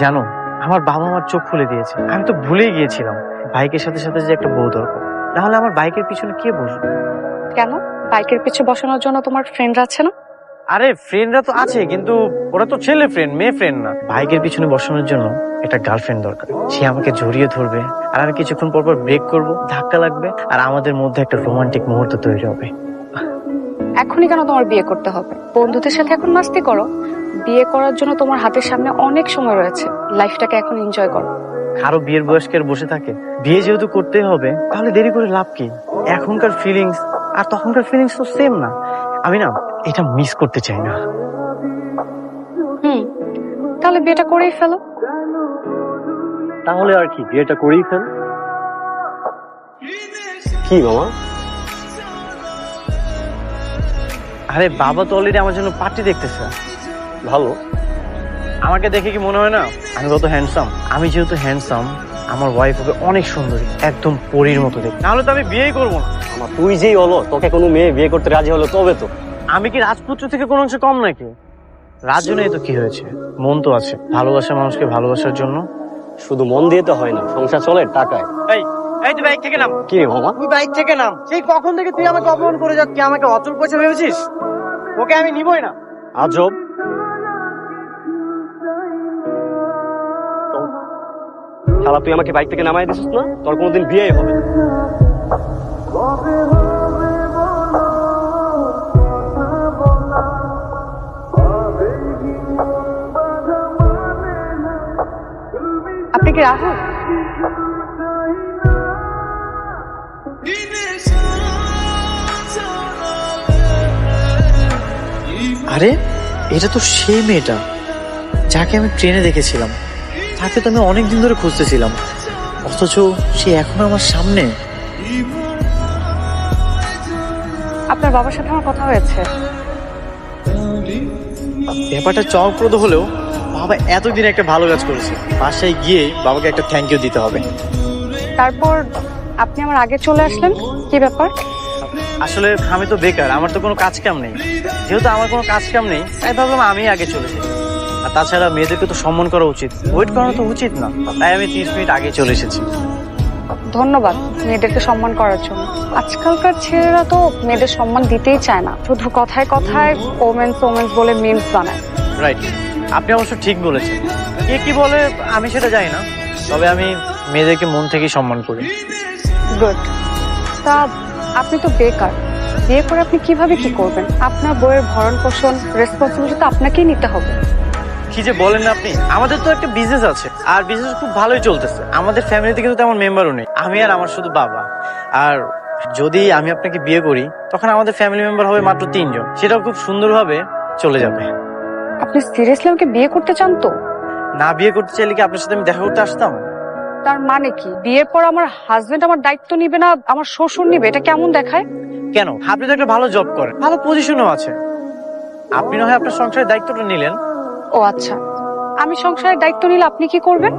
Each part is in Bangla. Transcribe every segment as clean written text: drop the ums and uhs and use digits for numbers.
জানো, আমার বাবা আমার চোখ খুলে দিয়েছে। আমি তো ভুলেই গিয়েছিলাম বাইকের সাথে সাথে যে একটা বউ দরকার, নাহলে আমার বাইকের পিছনে কে বসবে? কেন, বাইকের পিছু বসানোর জন্য তোমার ফ্রেন্ডরা আছে না? আরে ফ্রেন্ডরা তো আছে, কিন্তু ওরা তো ছেলে ফ্রেন্ড, মেয়ে ফ্রেন্ড না। বাইকের পিছনে বসানোর জন্য একটা গার্লফ্রেন্ড দরকার। সে আমাকে জড়িয়ে ধরবে, আর আমি কিছুক্ষণ পর পর ব্রেক করবো, ধাক্কা লাগবে, আর আমাদের মধ্যে একটা রোমান্টিক মুহূর্ত তৈরি হবে। এখনই কেন তোমার বিয়ে করতে হবে? বন্ধুদের সাথে এখন মাস্তি করো। বিয়ে করার জন্য তোমার হাতের সামনে অনেক সময় রয়েছে, লাইফটাকে এখন এনজয় করো। কারো বিয়ের বয়স্কের বসে থাকে? বিয়ে যেহেতু করতেই হবে, তাহলে দেরি করে লাভ কি? এখনকার ফিলিংস আর তখনকার ফিলিংস তো সেম না। আমি না এটা মিস করতে চাই না। তাহলে বিয়েটা করেই ফেলো। তাহলে আর কি, বিয়েটা করেই ফেল। কি মামা? আরে বাবা তো অলরেডি আমার জন্য পার্টি দেখতেছে। ভালো। আমাকে দেখে কি মনে হয় না আমি কত হ্যান্ডসাম? আমি যেহেতু হ্যান্ডসাম, আমার ওয়াইফ হবে অনেক সুন্দরী, একদম পরীর মতো দেখতে। নাহলে তো আমি বিয়েই করবো না। মামা তুই যেই হলো, তোকে কোনো মেয়ে বিয়ে করতে রাজি হলো তবে তো। আমি কি রাজপুত্র থেকে কোনো অংশে কম নাকি? রাজ্য নেই তো কি হয়েছে, মন তো আছে। ভালোবাসা মানুষকে ভালোবাসার জন্য। শুধু মন দিয়ে তো হয় না, সংসার চলে টাকায়। এই এই তুই বাইক থেকে নাম। কি রে মামা? তুই বাইক থেকে নাম। সেই কখন থেকে তুই আমাকে অপমান করে যাচ্ছিস? আমাকে অচল পয়সা ভেবেছিস? ওকে আমি নিবই না। আজব। শালা তুই আমাকে বাইক থেকে নামাই দিছিস না, তোর কোনোদিন বিয়েই হবে না। আপনি কি রাহুল? আরে এটা তো সেই মেয়েটা যাকে আমি ট্রেনে দেখেছিলাম। তাকে তো আমি অনেকদিন ধরে খুঁজতেছিলাম, অথচ সে এখন আমার সামনে। আপনার বাবার সাথে আমার কথা হয়েছে। ব্যাপারটা চমকপ্রদ হলেও বাবা এতদিন একটা ভালো কাজ করেছে। বাসায় গিয়ে বাবাকে একটা থ্যাংক ইউ দিতে হবে। তারপর আপনি আমার আগে চলে আসলেন, কি ব্যাপার? আসলে আমি তো বেকার, আমার তো কোনো কাজ কাম নেই। যেহেতু আমার কোনো কাজ কাম নেই, তাই ভাবলাম আমি আগে চলে যাই। আর তাছাড়া মেয়েদেরকে তো সম্মান করা উচিত, ওয়েট করানো তো উচিত না। তাই আমি 30 মিনিট আগে চলে এসেছি। ধন্যবাদ মেয়েদেরকে সম্মান করার জন্য। আজকালকার ছেলেরা তো মেয়েদের সম্মান দিতেই চায় না, শুধু কথায় কথায় ওমেন্স ওমেন্স বলে মিমস বানায়। রাইট, আপনি অবশ্য ঠিক বলেছেন। কে কি বলে আমি সেটা জানি না, তবে আমি মেয়েদেরকে মন থেকেই সম্মান করি। গুড। তা আপনি তো বেকার, বিয়ে করে আপনি কিভাবে কি করবেন? আপনার বইয়ের ভরণ পোষণ রেসপন্সিবিলিটি তো আপনাকেই নিতে হবে। কি যে বলেন না আপনি! আমাদের তো একটা বিজনেস আছে, আর বিজনেস খুব ভালোই চলতেছে। আমাদের ফ্যামিলিতে কিন্তু তেমন মেম্বারও নেই, আমি আর আমার শুধু বাবা। আর যদি আমি আপনাকে বিয়ে করি, তখন আমাদের ফ্যামিলি মেম্বার হবে মাত্র 3 জন, সেটাও খুব সুন্দরভাবে চলে যাবে। আপনি সিরিয়াসলি আমাকে বিয়ে করতে চান তো? না বিয়ে করতে চাইলে কি আপনার সাথে আমি দেখা করতে আসতাম? তার মানে কি বিয়ের পর আমার হাজবেন্ড আমার দায়িত্ব নিবে না, আমার শ্বশুর নিবে? এটা কেমন দেখায়? কেন, আপনি তো একটা ভালো জব করেন, ভালো পজিশনও আছে। আপনি না হয় আপনার সংসারের দায়িত্বটা নিলেন। ও আচ্ছা, আমি সংসারের দায়িত্ব নিলে আপনি কি করবেন?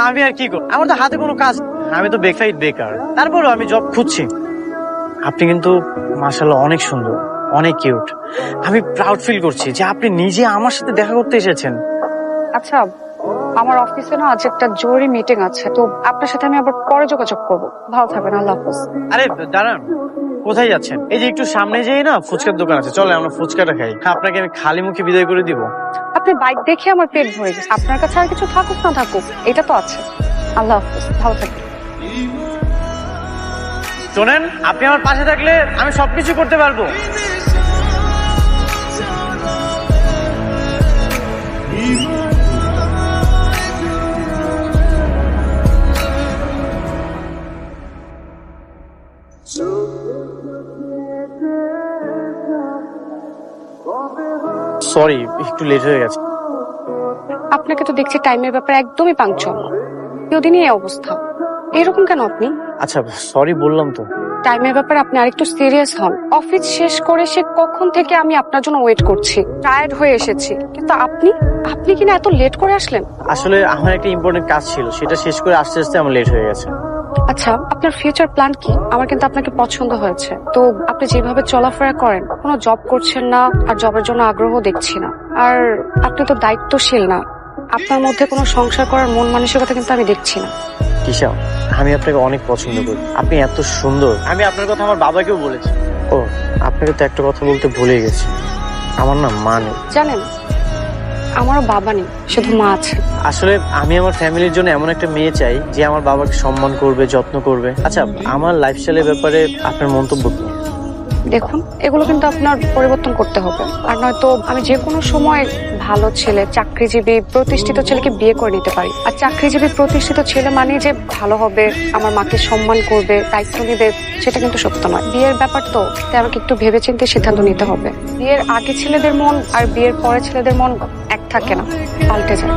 আমি আর কি করব, আমার তো হাতে কোনো কাজ, আমি তো বেকার। তারপরও আমি জব খুঁজছি। আপনি কিন্তু মাশাআল্লাহ অনেক সুন্দর, অনেক কিউট। আমি প্রাউড ফিল করছি যে আপনি নিজে আমার সাথে দেখা করতে এসেছেন। আচ্ছা, আমার অফিসে না আজ একটা জরুরি মিটিং আছে, তো আপনার সাথে আমি আবার পরে যোগাযোগ করবো। ভালো থাকবেন, আল্লাহ হাফেজ। আরে দাঁড়ান, কোথায় যাচ্ছেন? এই যে একটু সামনে যেই না ফুচকার দোকান আছে, চলে আমরা ফুচকাটা খাই। আপনাকে আমি খালি মুখে বিদায় করে দিব? আপনি বাইক দেখে আমার পেট ভরে গেছে, আপনার কাছে আর কিছু থাকুক না থাকুক, এটা তো আছে। আল্লাহ হাফেজ, ভালো থাকবেন। শোনেন, আপনি আমার পাশে থাকলে আমি সবকিছু করতে পারবো। সরি, একটু লেট হয়ে গেছে। আপনাকে তো দেখছি টাইমের ব্যাপারে একদমই পাংচুয়াল না, প্রতিদিনই এই অবস্থা। এরকম কেন আপনি? আচ্ছা সরি বললাম তো। টাইমের ব্যাপারে আপনি আরেকটু সিরিয়াস হন। অফিস শেষ করে সে কখন থেকে আমি আপনার জন্য ওয়েট করছি, টায়ার্ড হয়ে এসেছি, কিন্তু আপনি কিনা এত লেট করে আসলেন। আসলে আমার একটা ইম্পর্টেন্ট কাজ ছিল, সেটা শেষ করে আসতে আসতে আমার লেট হয়ে গেছে। আচ্ছা, আপনার ফিউচার প্ল্যান কি? আমার কিন্তু আপনাকে পছন্দ হয়েছে। তো আপনি যেভাবে চলাফেরা করেন, কোনো জব করছেন না, আর জবের জন্য আগ্রহ দেখছি না। আর আপনি তো দায়িত্বশীল না। আপনার মধ্যে কোনো সংসার করার মন মানসিকতা কিন্তু আমি দেখছি না। তিশা, আমি আপনাকে অনেক পছন্দ করি। আপনি এত সুন্দর। আমি আপনার কথা আমার বাবাকেও বলেছি। ও, আপনাকে তো একটা কথা বলতে ভুলে গেছি। আমার না মা নেই। জানেন, আমারও বাবা নেই, শুধু মা আছে। আসলে আমি আমার ফ্যামিলির জন্য এমন একটা মেয়ে চাই যে আমার বাবাকে সম্মান করবে, যত্ন করবে। আচ্ছা, আমার লাইফস্টাইলের ব্যাপারে আপনার মন্তব্য কি? দেখুন, এগুলো কিন্তু আপনার পরিবর্তন করতে হবে। আর নয়তো আমি যে কোনো সময় ভালো ছেলে, চাকরিজীবী, প্রতিষ্ঠিত ছেলেকে বিয়ে করে নিতে পারি। আর চাকরিজীবী, প্রতিষ্ঠিত ছেলে মানে যে ভালো হবে, আমার মাকে সম্মান করবে, দায়িত্ব নেবে, সেটা কিন্তু সত্য নয়। বিয়ের ব্যাপার তো, তাই আমাকে একটু ভেবেচিন্তে সিদ্ধান্ত নিতে হবে। বিয়ের আগে ছেলেদের মন আর বিয়ের পরে ছেলেদের মন এক থাকে না, পাল্টে যায়।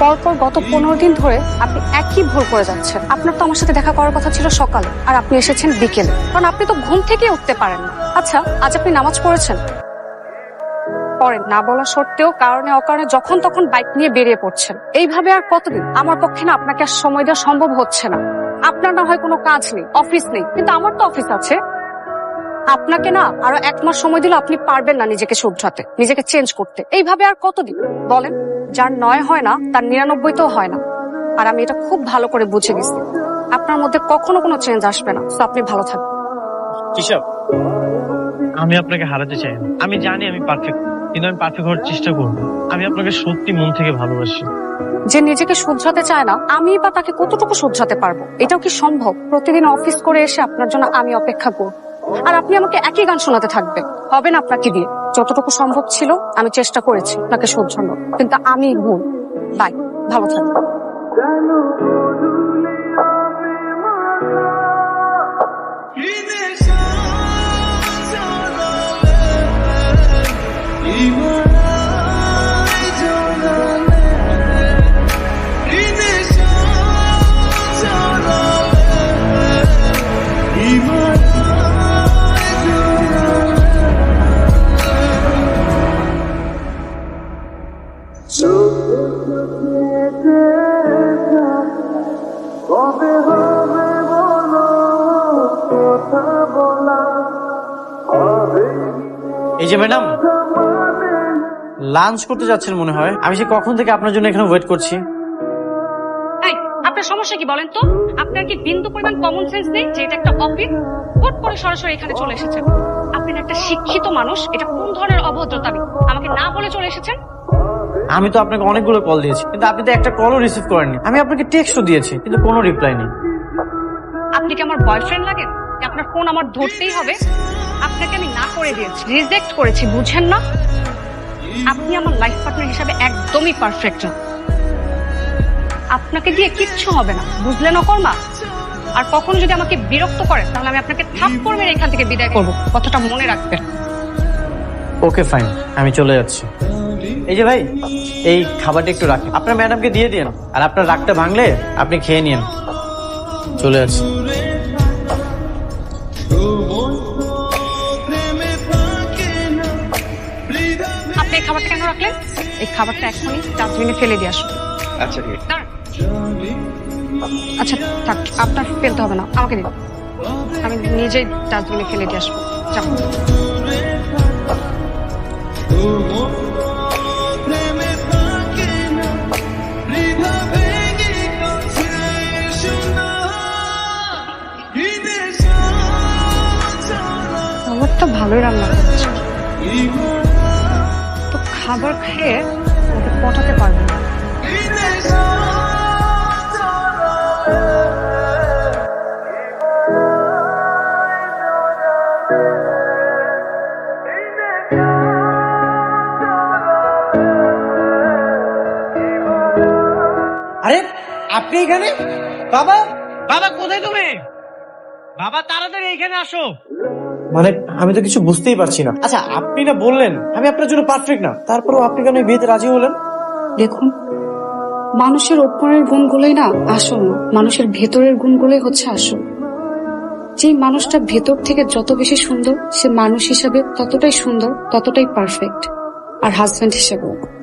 পরপর গত 15 দিন ধরে আপনি একই ভুল করে যাচ্ছেন। আপনার তো আমার সাথে দেখা করার কথা ছিল সকালে, আর আপনি এসেছেন বিকেলে, কারণ আপনি তো ঘুম থেকে উঠতে পারেন না। আচ্ছা, আজ আপনি নামাজ পড়েছেন? পড়েন না বলা সত্ত্বেও কারণে অকারণে যখন তখন বাইক নিয়ে বেরিয়ে পড়ছেন। এইভাবে আর কতদিন? আমার পক্ষে না আপনাকে আর সময় দেওয়া সম্ভব হচ্ছে না। আপনার না হয় কোনো কাজ নেই, অফিস নেই, কিন্তু আমার তো অফিস আছে। আপনাকে না আরো 1 মাস সময় দিলে আপনি পারবেন না নিজেকে শুধরাতে, নিজেকে চেঞ্জ করতে। এইভাবে আর কতদিন বলেন? যার 9 হয় না তার 99-তেও হয় না। আর আমি এটা খুব ভালো করে বুঝে গেছি, আপনার মধ্যে কখনো কোনো চেঞ্জ আসবে না। তো আপনি ভালো থাকবেন। তিশা, আমি আপনাকে হারাতে চাই না। আমি জানি আমি পারফেক্ট, কিন্তু আমি পারফেক্ট হওয়ার চেষ্টা করব। আমি আপনাকে সত্যি মন থেকে ভালোবাসি। যে নিজেকে শুধরাতে চায় না, আমি বা তাকে কতটুকু শুধরাতে পারবো? এটাও কি সম্ভব? প্রতিদিন অফিস করে এসে আপনার জন্য আমি অপেক্ষা করব, আর আপনি আমাকে একই গান শোনাতে থাকবেন? হবে না আপনাকে দিয়ে। যতটুকু সম্ভব ছিল আমি চেষ্টা করেছি আপনাকে শুধরানোর, কিন্তু আমি ভুল। বাই, ভালো থাকবেন। এই যে ম্যাডাম, লাঞ্চ করতে যাচ্ছেন মনে হয়। আমি সে কখন থেকে আপনার জন্য এখানে ওয়েট করছি। এই, আপনার সমস্যা কি বলেন তো? আপনার কি বিন্দু পরিমাণ কমন সেন্স নেই যে এটা একটা অফিস? হুট করে সরাসরি এখানে চলে এসেছেন। আপনি না একটা শিক্ষিত মানুষ, এটা কোন ধরনের অভদ্রতামি? আমাকে না বলে চলে এসেছেন। আমি তো আপনাকে অনেকগুলো কল দিয়েছি, কিন্তু আপনি তো একটা কলও রিসিভ করেননি। আমি আপনাকে টেক্সটও দিয়েছি, কিন্তু কোনো রিপ্লাই নেই। আপনি কি আমার বয়ফ্রেন্ড লাগেন যে আপনার ফোন আমার ধরতেই হবে? আপনাকে আমি না করে দিয়েছি, রিজেক্ট করেছি, বুঝেন না? আপনি আমার লাইফ পার্টনার হিসাবে একদমই পারফেক্ট না। আপনাকে দিয়ে কিচ্ছু হবে না, বুঝলেন অকর্মা? আর কখনো যদি আমাকে বিরক্ত করেন তাহলে আমি আপনাকে থাপ্পড় মেরে এখান থেকে বিদায় করবো, কথাটা মনে রাখবেন। ওকে ফাইন, আমি চলে যাচ্ছি। এই যে ভাই, এই খাবারটা একটু রাখেন, আপনার ম্যাডামকে দিয়ে দিন। আর আপনার রাগটা ভাঙলে আপনি খেয়ে নিন। চলে যাচ্ছি। আপনি এই খাবারটা কেন রাখলেন? এই খাবারটা এখনই ডাস্টবিনে ফেলে দিয়ে আসুন। আচ্ছা ঠিক আছে। আচ্ছা থাক, আপনার ফেলতে হবে না, আমাকে দিন। আমি নিজেই ডাস্টবিনে ফেলে দিয়ে আসবো। যাও। খাবারটা ভালোই রান্না করছে, তো খাবার খেয়ে ওকে পটাতে পারবে না। আরে আপনি এখানে? বাবা, বাবা কোথায় তুমি? বাবা তাড়াতাড়ি এখানে আসো। মানে আমি তো কিছু বুঝতেই পারছি না। আচ্ছা, আপনি না বললেন আমি আপনার জন্য পারফেক্ট না, তারপরেও আপনি কেন এই বিয়েতে রাজি হলেন? দেখুন, মানুষের ওপরের গুণগুলোই না আসল না, মানুষের ভেতরের গুণগুলোই হচ্ছে আসল। যে মানুষটা ভেতর থেকে যত বেশি সুন্দর, সে মানুষ হিসাবে ততটাই সুন্দর, ততটাই পারফেক্ট, আর হাজবেন্ড হিসেবেও।